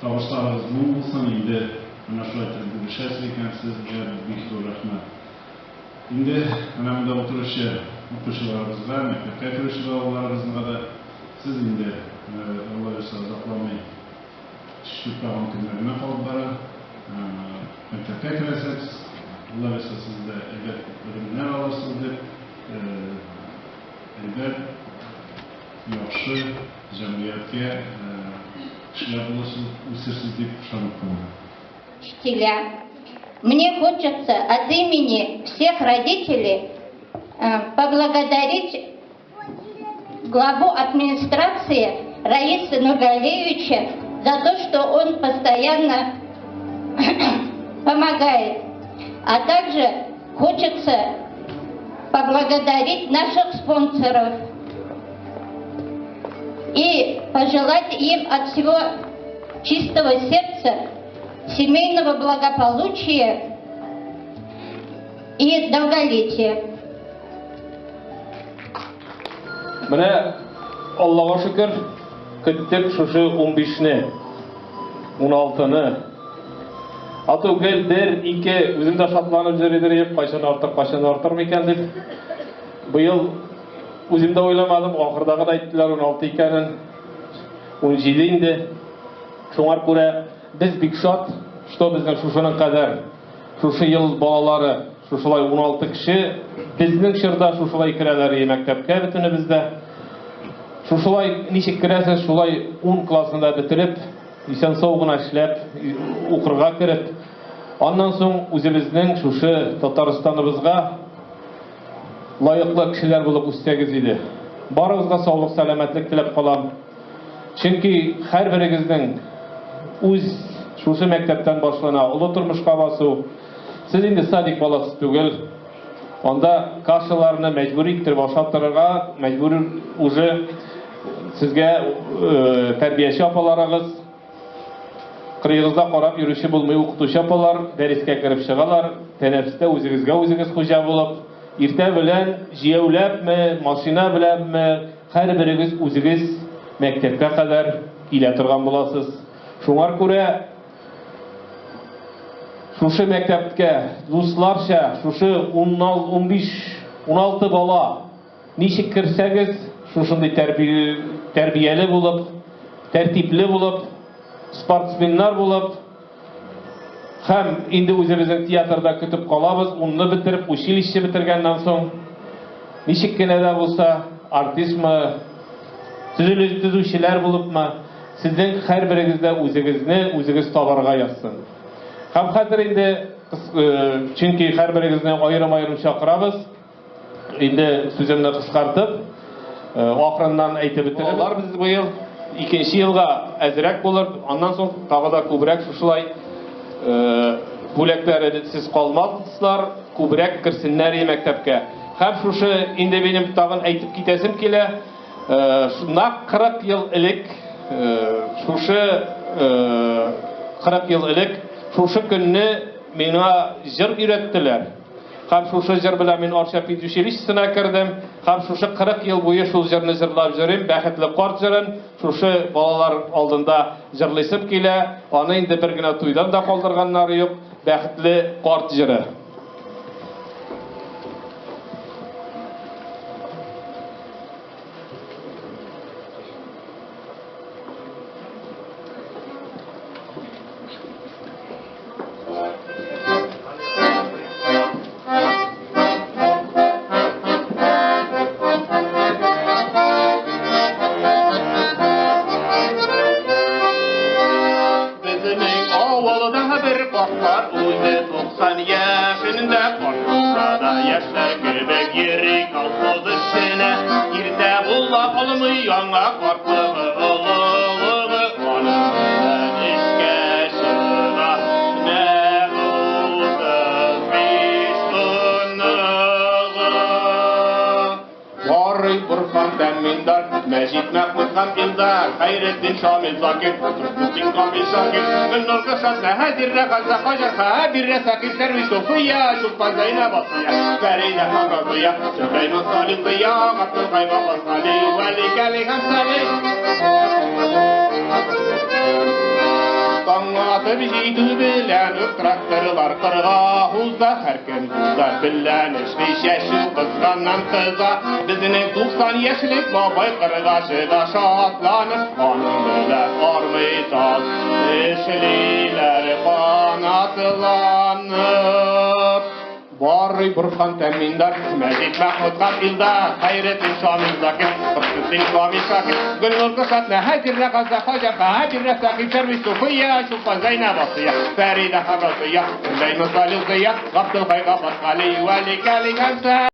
Табышларыңыз мол булсын. Инде менә шулай бүлешәсез икәнсез, бик зур рәхмәт. Инде менә монда утыручы укучыларыбызга, мәктәпкә керүче балаларыбызга да сез инде Алла өчен озакламый шүрпәган көннәренә калып бара. Мәктәпкә керәсез, Алла өчен сез дә әйбәт белемнәр аласыз дип, әйбәт яхшы җәмгыятькә кешеләр буласыз, үсерсез дип ышанып калам. Учителя, мне хочется от имени всех родителей поблагодарить главу администрации Раиса Нургалевича за то, что он постоянно помогает. А также хочется поблагодарить наших спонсоров и пожелать им от всего чистого сердца семейного благополучия и долголетия. Менә Аллага шөкер, көттек шушы 15-не, 16-ны. Атугел бер, ике, үзем дә шатланып йөридем, кайчан артыр микән дип. Быел үзем дә ойламадым, ахырдагы да әйттеләр 16 икәнен, 17 инде. Шуңар күрә без бик шат, что безнең шушының кадәр, шушы ел балалары, шушылай 16 кеше, безнең чорда шушылай керәләр мәктәпкә бөтенебездә. Шушылай ничек керәсез, шулай 10 классында бетереп, исән сау гына эшләп, укырга кереп, аннан соң үзебезнең шушы Татарстаныбызга лайыклы кешеләр булып үссәгез иде. Барыгызга саулык, сәламәтлек теләп калам. Чөнки һәрберегезнең үз шушы мәктәптән башлана, олы тормышка басу. Сез инде садик баласы түгел. Анда кашаларны мәҗбүр иттереп ашаттырырга, мәҗбүр уже сезгә тәрбияче апаларыгыз, кырыегызда карап йөрүче булмый укытучы апалар дәрескә кереп чыгалар, тәнәфестә үзегез хуҗа булып, иртә белән җияүләпме, машина беләнме, һәрберегез үзегез мәктәпкә кадәр килә торган буласыз. Шуңар күрә шушы мәктәпкә дусларча, шушы 15-16 бала ничек керсәгез, шушындай тәрбияле булып, тәртипле булып, спортсменнар булып, һәм инде үзебезнең театрда көтеп калабыз, 10-ны бетереп, училище бетергәннән соң, ничек кенә дә булса, артистмы, төзүчеләр булыпмы, сезнең һәрберегездә үзегез табарга язсын. Һәм хәзер инде, чөнки һәрберегезне аерым-аерым чакырабыз, инде сүземне кыскартып, ахырыннан әйтеп бетереп, алар без быел 2нче елга әзрәк булыр, аннан соң тагы да күбрәк шушылай бүләкләр сез калмассызлар, күбрәк керсеннәр мәктәпкә. Һәм шушы инде минем тагын әйтеп китәсем килә, шуннан 40 ел элек, шушы 40 ел элек шушы көнне миңа җыр өйрәттеләр. Һәм шушы җыр белән мин Арча педучилищесына кердем. Һәм шушы 40 ел буе шул җырны җырлап йөрим, бәхетле карт җырын, шушы балалар алдында җырлыйсым килә. Аны инде бер генә туйдан да калдырганнары юк, бәхетле карт җыры. Мәҗит Мәхмүд һәм Илдар, Хәйретдин Шамил Закир, Тутин Камил Шакир, Гөлнур Кышат, Сәхәдир Рәхәзә Хаҗар, Хәбир Рәсәкир, Сәрвис София, Шулпан Зәйнәб Асия, Фәридә Хакатия, Сөләйман Салих Зия, Габдулкайм Абасали, Вәли Кәли һәм Сәли. Basıp jeydu bilen traktörlar qırğa huzda herken huzda bilen şeşu kızgandan kıza bizning 90 yaşlik babay qırğaşıda şatlanıp onun bilen armıytaz eşliler qanatlanıp Barri Burhan Temindar, Mecid Mahmud Kapildar, Hayrettin Şamil Zakir, Kırkısin Şamil Şakir, Gülnur Kısat Nehadir Rekazda Hacer, Hadir Resaki Şervi Sufiya, Şufa Zeynep Asıya, Feride Harrasıya, Zeynep Salih Ziya, Gabdıl Kayga Baskali, Veli Kali Gamsa.